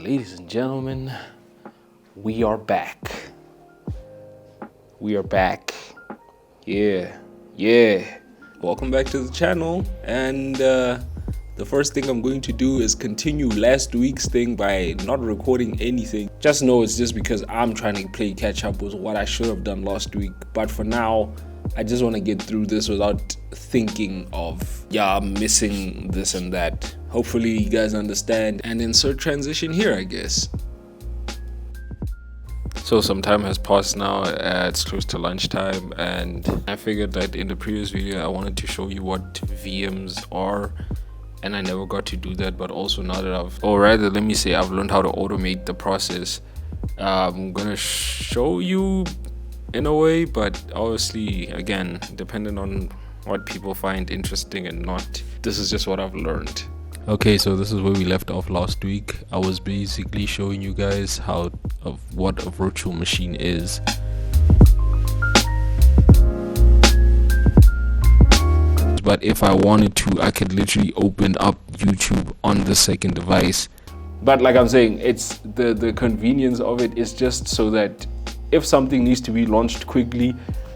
Ladies and gentlemen, we are back. We are back. Yeah. Welcome back to the channel. And the first thing I'm going to do is continue last week's thing by not recording anything. Just know it's just because I'm trying to play catch up with what I should have done last week. But for now, I just want to get through this without thinking of, I'm missing this and that. Hopefully you guys understand and insert transition here, I guess. So some time has passed now, it's close to lunchtime, and I figured that in the previous video I wanted to show you what VMs are, and I never got to do that. But also now that I've learned how to automate the process, I'm gonna show you in a way, but obviously again depending on what people find interesting and not. This is just what I've learned. Okay, so this is where we left off last week. I was basically showing you guys what a virtual machine is. But if I wanted to, I could literally open up YouTube on the second device. But like I'm saying, it's the convenience of it is just so that if something needs to be launched quickly,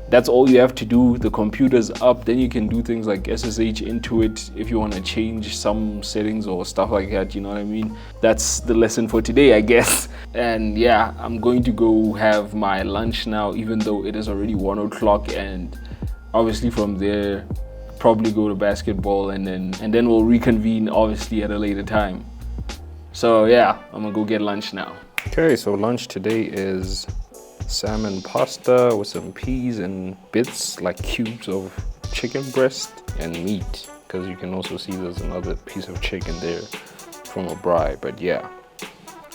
that's all you have to do. The computer's up, then you can do things like SSH into it if you want to change some settings or stuff like that, you know what I mean? That's the lesson for today, I guess. And yeah, I'm going to go have my lunch now, even though it is already 1 o'clock, and obviously from there probably go to basketball, and then we'll reconvene obviously at a later time. So yeah, I'm gonna go get lunch now. Okay, so lunch today is salmon pasta with some peas and bits, like cubes of chicken breast and meat, because you can also see there's another piece of chicken there from a braai. But yeah,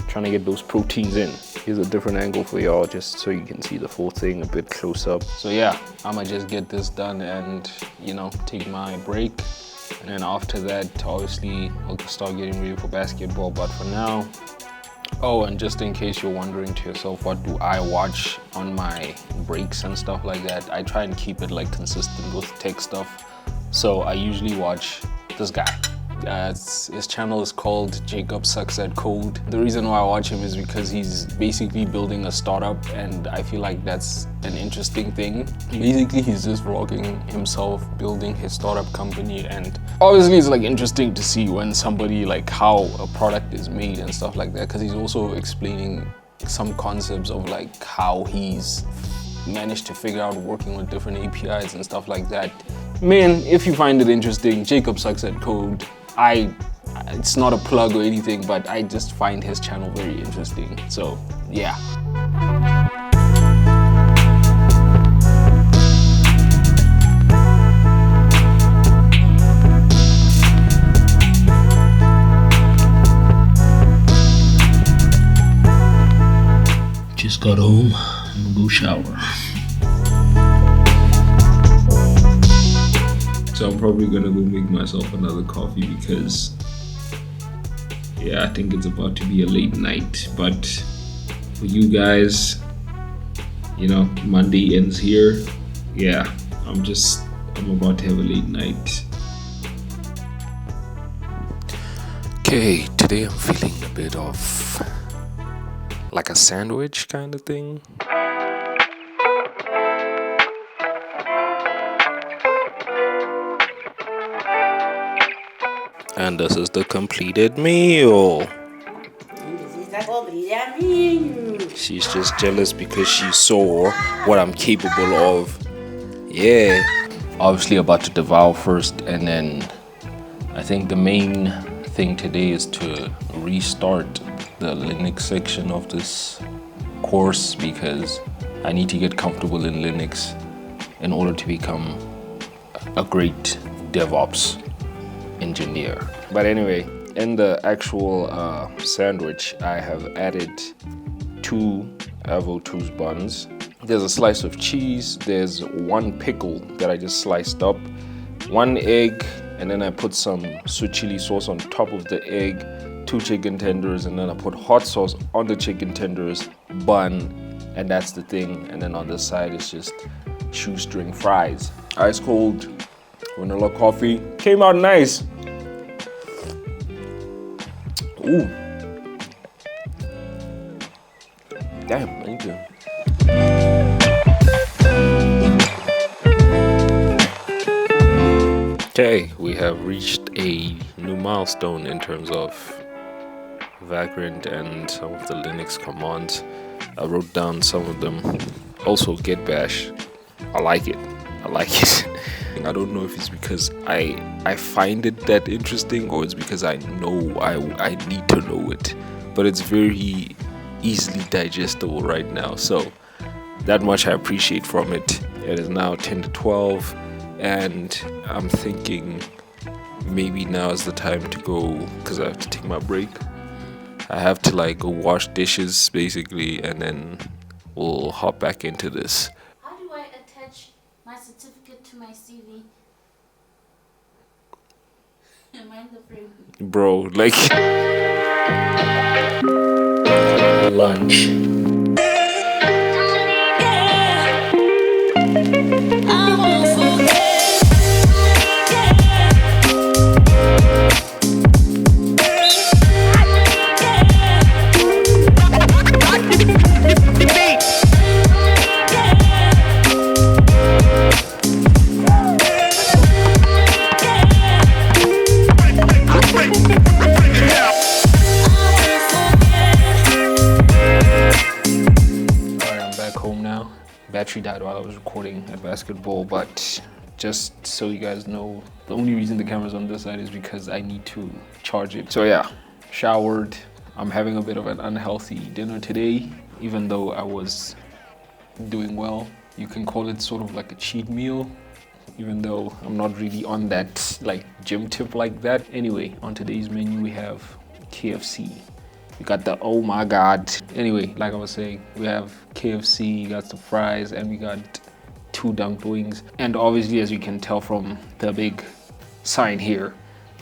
trying to get those proteins in. Here's a different angle for y'all just so you can see the full thing a bit close up. So yeah, I'ma just get this done and take my break, and then after that obviously I'll start getting ready for basketball. But for now, oh, and just in case you're wondering to yourself, what do I watch on my breaks and stuff like that, I try and keep it like consistent with tech stuff. So I usually watch this guy. His channel is called Jacob Sucks at Code. The reason why I watch him is because he's basically building a startup, and I feel like that's an interesting thing. Basically, he's just vlogging himself building his startup company, and obviously it's like interesting to see when somebody, like, how a product is made and stuff like that, because he's also explaining some concepts of like how he's managed to figure out working with different APIs and stuff like that. Man, if you find it interesting, Jacob Sucks at Code. It's not a plug or anything, but I just find his channel very interesting. So yeah. Just got home. I'm gonna go shower. So I'm probably gonna go make myself another coffee because I think it's about to be a late night. But for you guys, Monday ends here. I'm about to have a late night. Okay, today I'm feeling a bit of like a sandwich kind of thing. And this is the completed meal. She's just jealous because she saw what I'm capable of. Yeah. Obviously about to devour first, and then I think the main thing today is to restart the Linux section of this course, because I need to get comfortable in Linux in order to become a great DevOps engineer. But anyway, in the actual sandwich, I have added 2 Avo Toast buns. There's a slice of cheese, there's 1 pickle that I just sliced up, 1 egg, and then I put some sweet chili sauce on top of the egg, 2 chicken tenders, and then I put hot sauce on the chicken tenders, bun, and that's the thing. And then on the side is just shoestring fries. Ice cold vanilla coffee. Came out nice. Ooh. Damn, thank you. Okay, we have reached a new milestone in terms of Vagrant and some of the Linux commands. I wrote down some of them. Also, get bash. I like it. I don't know if it's because I find it that interesting or it's because I know I need to know it. But it's very easily digestible right now. So that much I appreciate from it. It is now 10 to 12 and I'm thinking maybe now is the time to go because I have to take my break. I have to like go wash dishes basically and then we'll hop back into this. How do I attach my certificate to my CV? Am I in the frame? Bro, like lunch. Battery died while I was recording at basketball, but just so you guys know, the only reason the camera's on this side is because I need to charge it. So yeah, showered. I'm having a bit of an unhealthy dinner today, even though I was doing well. You can call it sort of like a cheat meal, even though I'm not really on that like gym tip like that. Anyway, on today's menu we have KFC. We got the oh my god. Anyway, like I was saying, we have KFC, we got the fries, and we got 2 dunked wings. And obviously, as you can tell from the big sign here,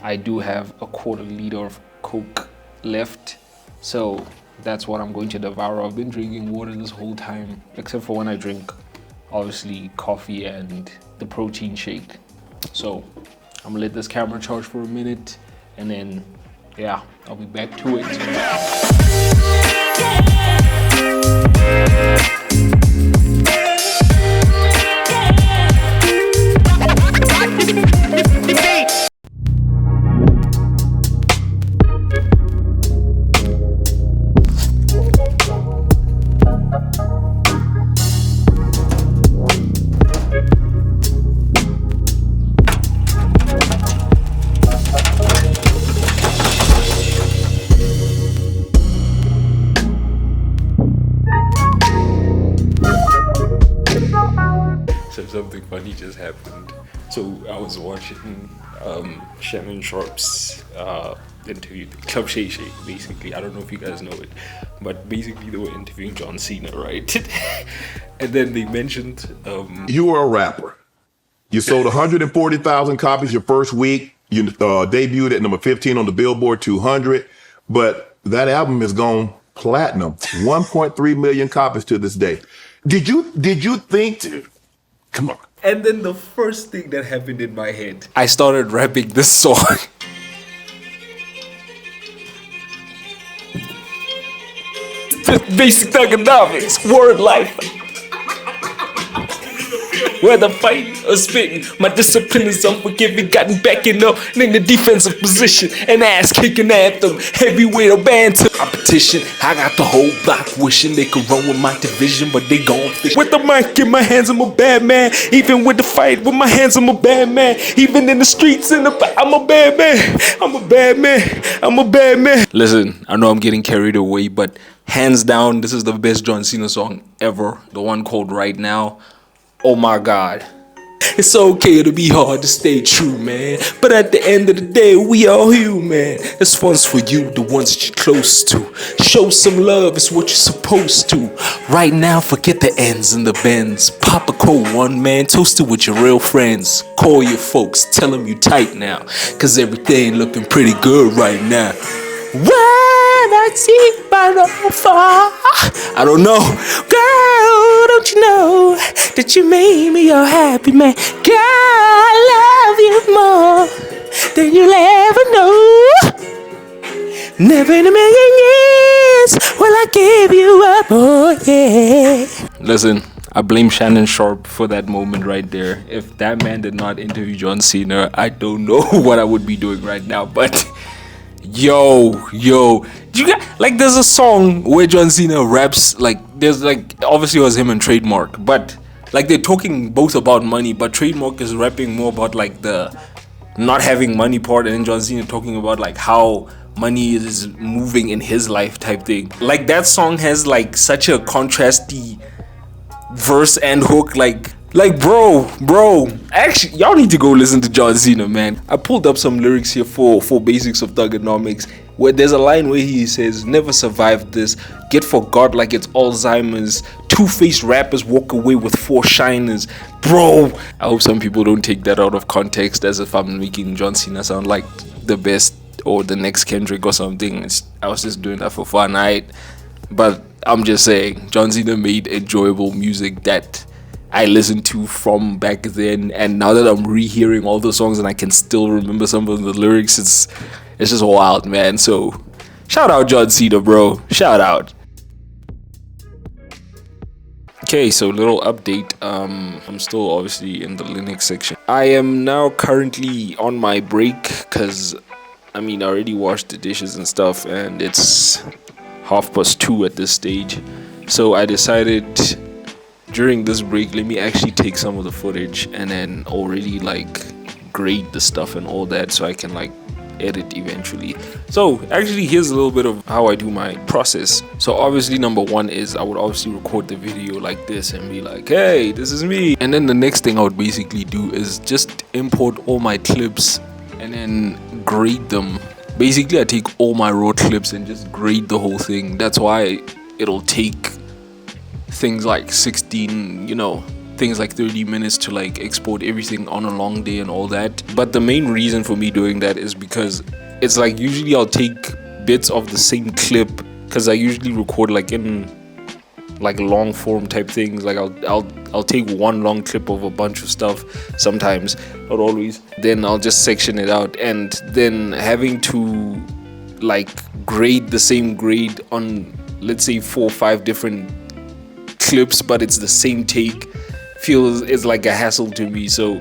I do have a 1/4 liter of Coke left. So that's what I'm going to devour. I've been drinking water this whole time, except for when I drink, obviously, coffee and the protein shake. So I'm gonna let this camera charge for a minute, and then yeah, I'll be back to it. Something funny just happened. So I was watching Shannon Sharp's interview, Club Shay Shay, basically. I don't know if you guys know it, but basically they were interviewing John Cena, right? And then they mentioned you were a rapper. You sold 140,000 copies your first week. You debuted at number 15 on the Billboard 200, but that album has gone platinum, 1.3 million copies to this day. Did you think to, come on. And then the first thing that happened in my head, I started rapping this song. Basic thugonomics, word life. Whether fighting or spitting, my discipline is unforgiving. Gotten backing up in the defensive position, an ass kicking anthem, heavyweight or bantam competition. I got the whole block wishing they could run with my division, but they gon' fish. With the mic in my hands, I'm a bad man. Even with the fight with my hands, I'm a bad man. Even in the streets, I'm a bad man. I'm a bad man. I'm a bad man. Listen, I know I'm getting carried away, but hands down, this is the best John Cena song ever. The one called Right Now. Oh my God. It's okay to be hard to stay true, man. But at the end of the day, we all human. This one's for you, the ones that you're close to. Show some love, it's what you're supposed to. Right now, forget the ends and the bends. Pop a cold one, man. Toast it with your real friends. Call your folks, tell them you tight now. Cause everything looking pretty good right now. When I see by the far, I don't know. Girl, don't you know that you made me a happy man? Girl, I love you more than you'll ever know. Never in a million years promise, will I give you up? Oh yeah. Listen, I blame Shannon Sharp for that moment right there. If that man did not interview John Cena, I don't know what I would be doing right now. But yo, do you get like there's a song where John Cena raps like there's like obviously it was him and Trademark, but like they're talking both about money, but Trademark is rapping more about like the not having money part, and then John Cena talking about like how money is moving in his life type thing. Like that song has like such a contrasty verse and hook, like bro, actually y'all need to go listen to John Cena, man. I pulled up some lyrics here for Basics of Thugonomics, where there's a line where he says, never survived this, get forgot like it's Alzheimer's, two-faced rappers walk away with 4 shiners. Bro, I hope some people don't take that out of context as if I'm making John Cena sound like the best or the next Kendrick or something. I was just doing that for fun, but I'm just saying, John Cena made enjoyable music that I listened to from back then, and now that I'm rehearing all the songs and I can still remember some of the lyrics, it's just wild, man. So shout out John Cena, bro. Shout out. Okay, so little update. I'm still obviously in the Linux section. I am now currently on my break because I already washed the dishes and stuff, and it's 2:30 at this stage. So I decided during this break, let me actually take some of the footage and then already like grade the stuff and all that, so I can like edit eventually. So actually, here's a little bit of how I do my process. So obviously, number one is I would obviously record the video like this and be like, hey, this is me. And then the next thing I would basically do is just import all my clips and then grade them. Basically, I take all my raw clips and just grade the whole thing. That's why it'll take things like 16, things like 30 minutes to like export everything on a long day and all that. But the main reason for me doing that is because it's like usually I'll take bits of the same clip, because I usually record like in like long form type things. Like I'll take one long clip of a bunch of stuff sometimes, not always. Then I'll just section it out, and then having to like grade the same grade on, let's say, 4 or 5 different clips, but it's the same take, is like a hassle to me. So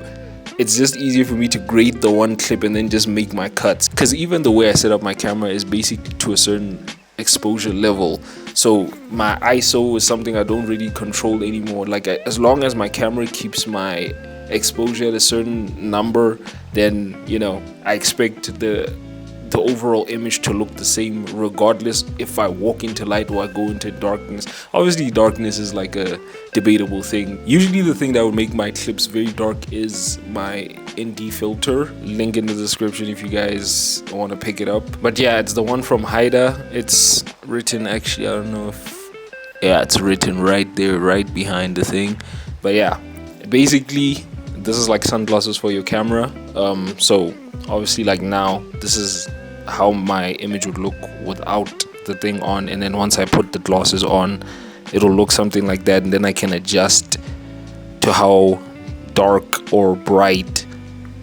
it's just easier for me to grade the one clip and then just make my cuts, because even the way I set up my camera is basically to a certain exposure level. So my ISO is something I don't really control anymore. Like as long as my camera keeps my exposure at a certain number, then I expect the overall image to look the same regardless if I walk into light or I go into darkness. Obviously darkness is like a debatable thing. Usually the thing that would make my clips very dark is my ND filter. Link in the description if you guys want to pick it up. But yeah, it's the one from Haida. It's written, actually, I don't know if, yeah, it's written right there, right behind the thing. But yeah, basically this is like sunglasses for your camera. So obviously, like now, this is how my image would look without the thing on, and then once I put the glasses on, it'll look something like that, and then I can adjust to how dark or bright,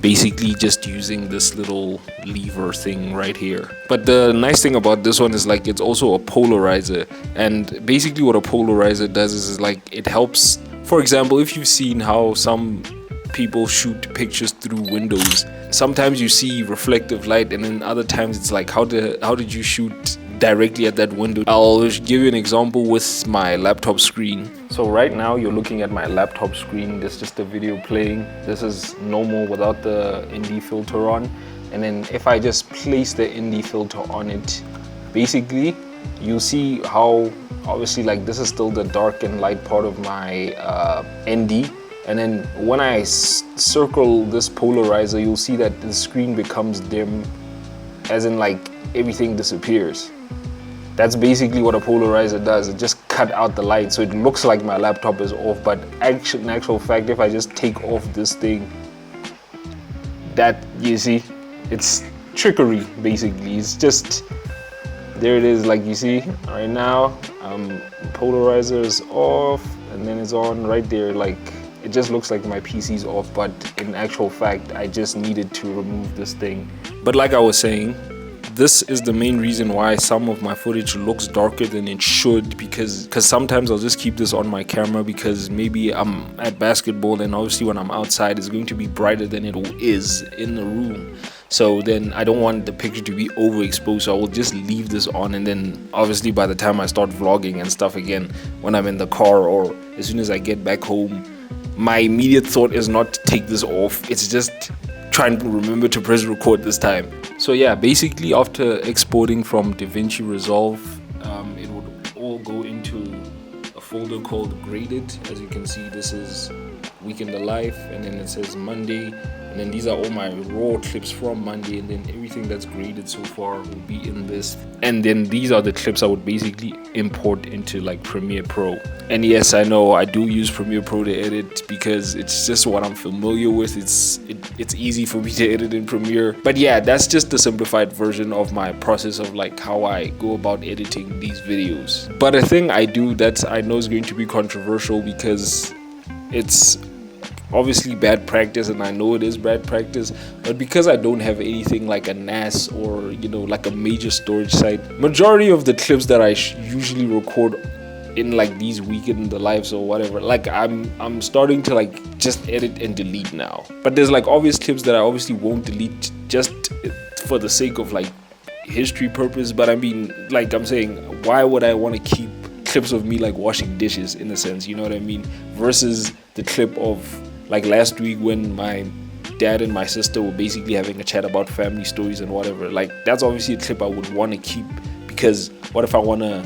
basically just using this little lever thing right here. But the nice thing about this one is like it's also a polarizer, and basically what a polarizer does is like it helps. For example, if you've seen how some people shoot pictures through windows, sometimes you see reflective light, and then other times it's like how did you shoot directly at that window. I'll give you an example with my laptop screen. So right now you're looking at my laptop screen. There's just a video playing. This is normal without the ND filter on, and then if I just place the ND filter on it, basically you'll see how obviously like this is still the dark and light part of my ND. And then when I circle this polarizer, you'll see that the screen becomes dim, as in like everything disappears. That's basically what a polarizer does. It just cut out the light, so it looks like my laptop is off, but in actual fact, if I just take off this thing, that, you see, it's trickery basically. It's just, there it is, like you see right now, polarizer is off, and then it's on right there. Like, it just looks like my PC's off, but in actual fact, I just needed to remove this thing. But like I was saying, this is the main reason why some of my footage looks darker than it should, because sometimes I'll just keep this on my camera because maybe I'm at basketball, and obviously when I'm outside it's going to be brighter than it is in the room. So then I don't want the picture to be overexposed, so I will just leave this on, and then obviously by the time I start vlogging and stuff again, when I'm in the car or as soon as I get back home, my immediate thought is not to take this off. It's just trying to remember to press record this time. So yeah, basically after exporting from DaVinci Resolve, it would all go into a folder called Graded. As you can see, this is Week in the Life, and then it says Monday, and then these are all my raw clips from Monday, and then everything that's graded so far will be in this. And then these are the clips I would basically import into like Premiere Pro. And yes, I know I do use Premiere Pro to edit because it's just what I'm familiar with. It's easy for me to edit in Premiere. But yeah, that's just the simplified version of my process of like how I go about editing these videos. But a thing I do that I know is going to be controversial because it's obviously bad practice, and I know it is bad practice, but because I don't have anything like a NAS or, you know, like a major storage site, majority of the clips that I usually record in like these Week in the Lives or whatever, like I'm starting to like just edit and delete now. But there's like obvious clips that I obviously won't delete just for the sake of like history purpose. But I mean, like I'm saying, why would I want to keep clips of me like washing dishes, in a sense, you know what I mean, versus the clip of like last week when my dad and my sister were basically having a chat about family stories and whatever. Like that's obviously a clip I would want to keep, because what if I want to,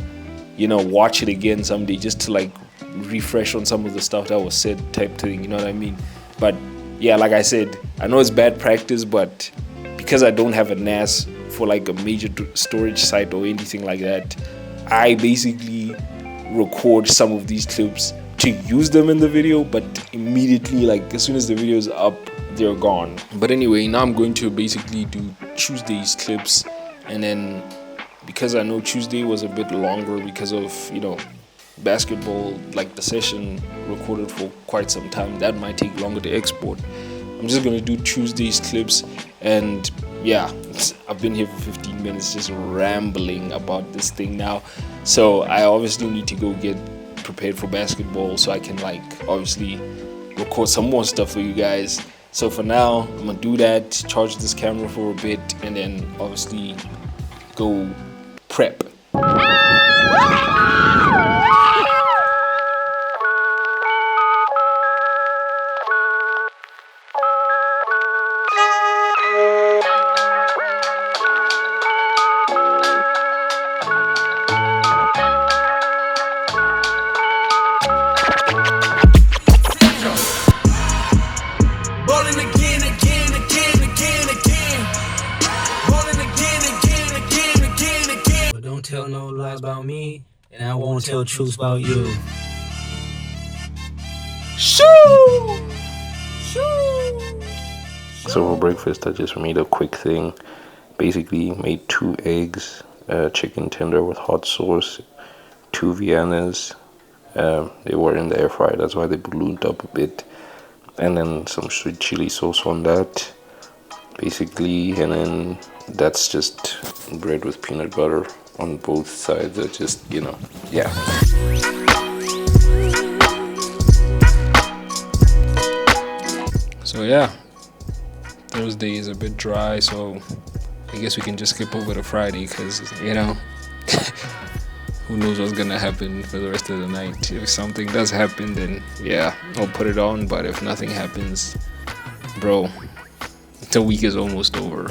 you know, watch it again someday just to like refresh on some of the stuff that was said, type thing, you know what I mean. But yeah, like I said, I know it's bad practice, but because I don't have a NAS for like a major storage site or anything like that, I basically record some of these clips to use them in the video, but immediately, like as soon as the video is up, they're gone. But anyway, now I'm going to basically do Tuesday's clips, and then because I know Tuesday was a bit longer because of, you know, basketball, like the session recorded for quite some time, that might take longer to export. I'm just gonna do Tuesday's clips, and yeah, I've been here for 15 minutes just rambling about this thing now, so I obviously need to go get prepared for basketball so I can like obviously record some more stuff for you guys. So for now, I'm gonna do that, charge this camera for a bit, and then obviously go prep. Tell no lies about me, and I won't tell truths about you. Shoo! So for breakfast, I just made a quick thing. Basically made 2 eggs, chicken tender with hot sauce, 2 Viennas. They were in the air fryer, that's why they ballooned up a bit. And then some sweet chili sauce on that, basically. And then that's just bread with peanut butter on both sides. Are just, you know, yeah. So yeah, Thursday is a bit dry, so I guess we can just skip over to Friday, because, you know, who knows what's gonna happen for the rest of the night. If something does happen, then yeah, I'll put it on. But if nothing happens, bro, the week is almost over.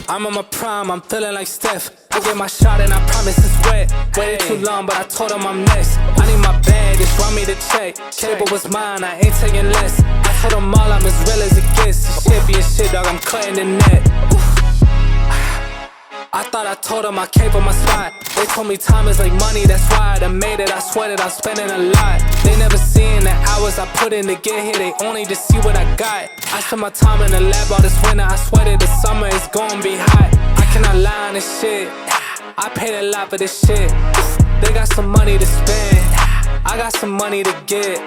I'm on my prime, I'm feeling like Steph. I get my shot and I promise it's wet. Waited too long, but I told him I'm next. I need my bag, just want me to check. Cable was mine, I ain't taking less. I told them all I'm as real as it gets. This champion shit, dog, I'm cutting the net. I thought I told them I came for my spot. They told me time is like money, that's why I done made it. I sweat it, I'm spending a lot. They never seen the hours I put in to get here. They only just see what I got. I spent my time in the lab all this winter. I sweated the summer, it's gonna be hot. I cannot lie on this shit. I paid a lot for this shit. They got some money to spend, I got some money to get.